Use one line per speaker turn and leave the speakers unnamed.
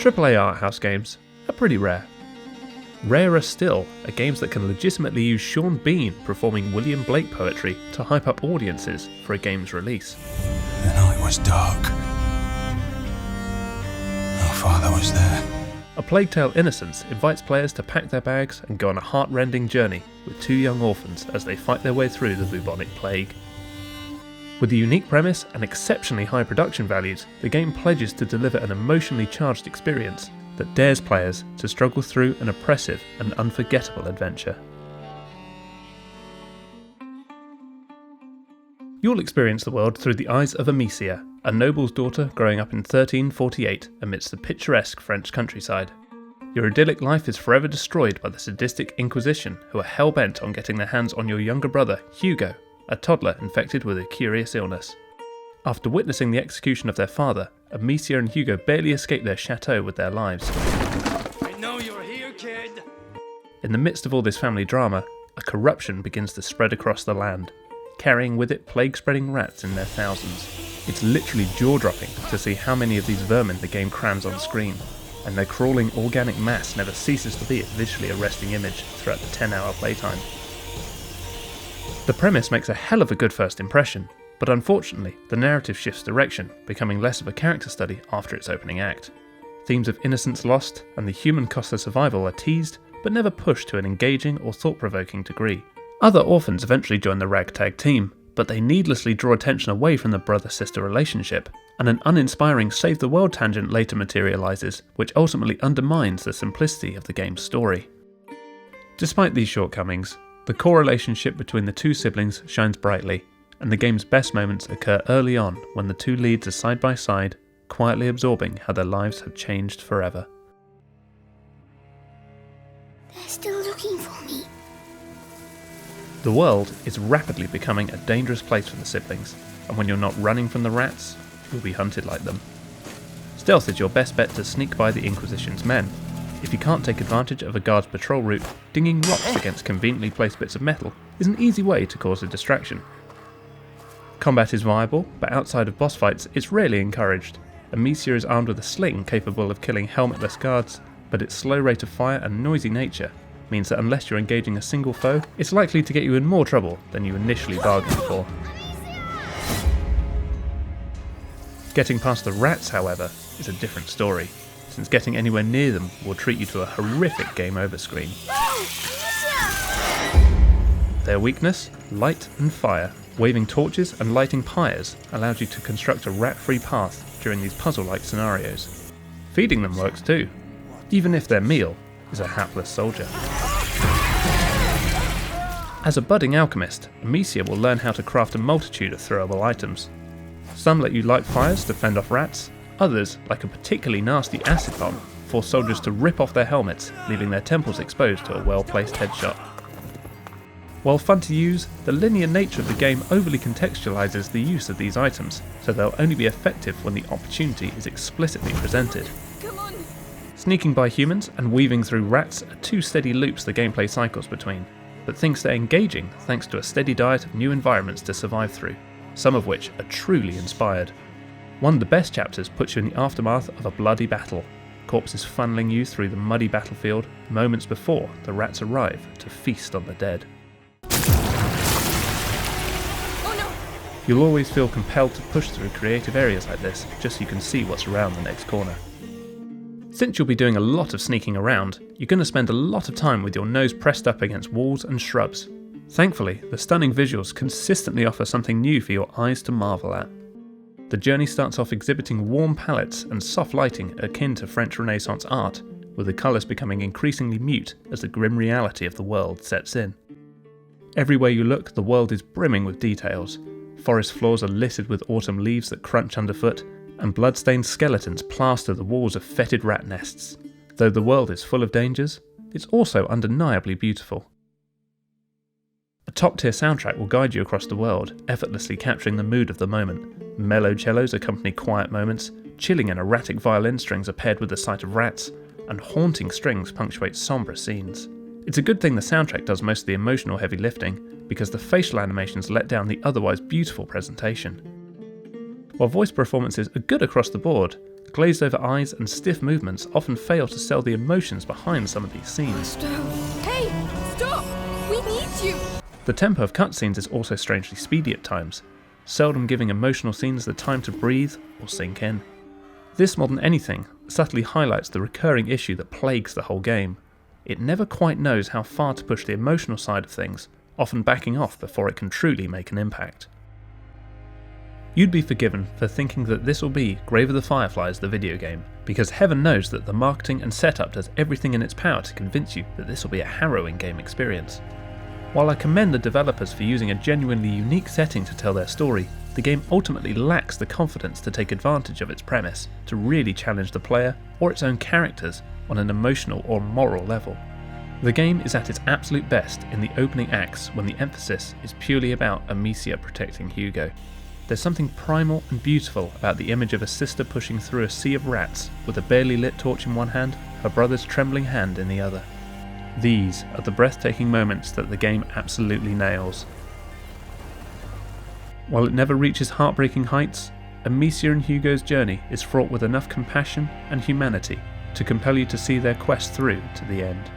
AAA art house games are pretty rare. Rarer still are games that can legitimately use Sean Bean performing William Blake poetry to hype up audiences for a game's release.
The night was dark. Our father was there.
A Plague Tale Innocence invites players to pack their bags and go on a heart-rending journey with two young orphans as they fight their way through the bubonic plague. With a unique premise and exceptionally high production values, the game pledges to deliver an emotionally charged experience that dares players to struggle through an oppressive and unforgettable adventure. You'll experience the world through the eyes of Amicia, a noble's daughter growing up in 1348 amidst the picturesque French countryside. Your idyllic life is forever destroyed by the sadistic Inquisition, who are hell-bent on getting their hands on your younger brother, Hugo, a toddler infected with a curious illness. After witnessing the execution of their father, Amicia and Hugo barely escape their chateau with their lives.
I know you're here, kid!
In the midst of all this family drama, a corruption begins to spread across the land, carrying with it plague-spreading rats in their thousands. It's literally jaw-dropping to see how many of these vermin the game crams on screen, and their crawling organic mass never ceases to be a visually arresting image throughout the 10-hour playtime. The premise makes a hell of a good first impression, but unfortunately the narrative shifts direction, becoming less of a character study after its opening act. Themes of innocence lost and the human cost of survival are teased, but never pushed to an engaging or thought-provoking degree. Other orphans eventually join the ragtag team, but they needlessly draw attention away from the brother-sister relationship, and an uninspiring save-the-world tangent later materialises, which ultimately undermines the simplicity of the game's story. Despite these shortcomings, the core relationship between the two siblings shines brightly, and the game's best moments occur early on when the two leads are side by side, quietly absorbing how their lives have changed forever.
They're still looking for me.
The world is rapidly becoming a dangerous place for the siblings, and when you're not running from the rats, you'll be hunted like them. Stealth is your best bet to sneak by the Inquisition's men. If you can't take advantage of a guard's patrol route, dinging rocks against conveniently placed bits of metal is an easy way to cause a distraction. Combat is viable, but outside of boss fights it's rarely encouraged. Amicia is armed with a sling capable of killing helmetless guards, but its slow rate of fire and noisy nature means that unless you're engaging a single foe, it's likely to get you in more trouble than you initially bargained for. Getting past the rats, however, is a different story, since getting anywhere near them will treat you to a horrific game over screen. Their weakness, light and fire, waving torches and lighting pyres allows you to construct a rat-free path during these puzzle-like scenarios. Feeding them works too, even if their meal is a hapless soldier. As a budding alchemist, Amicia will learn how to craft a multitude of throwable items. Some let you light fires to fend off rats, others, like a particularly nasty acid bomb, force soldiers to rip off their helmets, leaving their temples exposed to a well-placed headshot. While fun to use, the linear nature of the game overly contextualises the use of these items, so they'll only be effective when the opportunity is explicitly presented.
Come on.
Sneaking by humans and weaving through rats are two steady loops the gameplay cycles between, but things stay engaging thanks to a steady diet of new environments to survive through, some of which are truly inspired. One of the best chapters puts you in the aftermath of a bloody battle, corpses funneling you through the muddy battlefield moments before the rats arrive to feast on the dead.
Oh no!
You'll always feel compelled to push through creative areas like this just so you can see what's around the next corner. Since you'll be doing a lot of sneaking around, you're going to spend a lot of time with your nose pressed up against walls and shrubs. Thankfully, the stunning visuals consistently offer something new for your eyes to marvel at. The journey starts off exhibiting warm palettes and soft lighting akin to French Renaissance art, with the colours becoming increasingly mute as the grim reality of the world sets in. Everywhere you look, the world is brimming with details. Forest floors are littered with autumn leaves that crunch underfoot, and blood-stained skeletons plaster the walls of fetid rat nests. Though the world is full of dangers, it's also undeniably beautiful. A top-tier soundtrack will guide you across the world, effortlessly capturing the mood of the moment. Mellow cellos accompany quiet moments, chilling and erratic violin strings are paired with the sight of rats, and haunting strings punctuate sombre scenes. It's a good thing the soundtrack does most of the emotional heavy lifting, because the facial animations let down the otherwise beautiful presentation. While voice performances are good across the board, glazed over eyes and stiff movements often fail to sell the emotions behind some of these scenes.
Hey, stop! We need you!
The tempo of cutscenes is also strangely speedy at times, seldom giving emotional scenes the time to breathe or sink in. This, more than anything, subtly highlights the recurring issue that plagues the whole game. It never quite knows how far to push the emotional side of things, often backing off before it can truly make an impact. You'd be forgiven for thinking that this will be Grave of the Fireflies the video game, because heaven knows that the marketing and setup does everything in its power to convince you that this will be a harrowing game experience. While I commend the developers for using a genuinely unique setting to tell their story, the game ultimately lacks the confidence to take advantage of its premise to really challenge the player or its own characters on an emotional or moral level. The game is at its absolute best in the opening acts when the emphasis is purely about Amicia protecting Hugo. There's something primal and beautiful about the image of a sister pushing through a sea of rats with a barely lit torch in one hand, her brother's trembling hand in the other. These are the breathtaking moments that the game absolutely nails. While it never reaches heartbreaking heights, Amicia and Hugo's journey is fraught with enough compassion and humanity to compel you to see their quest through to the end.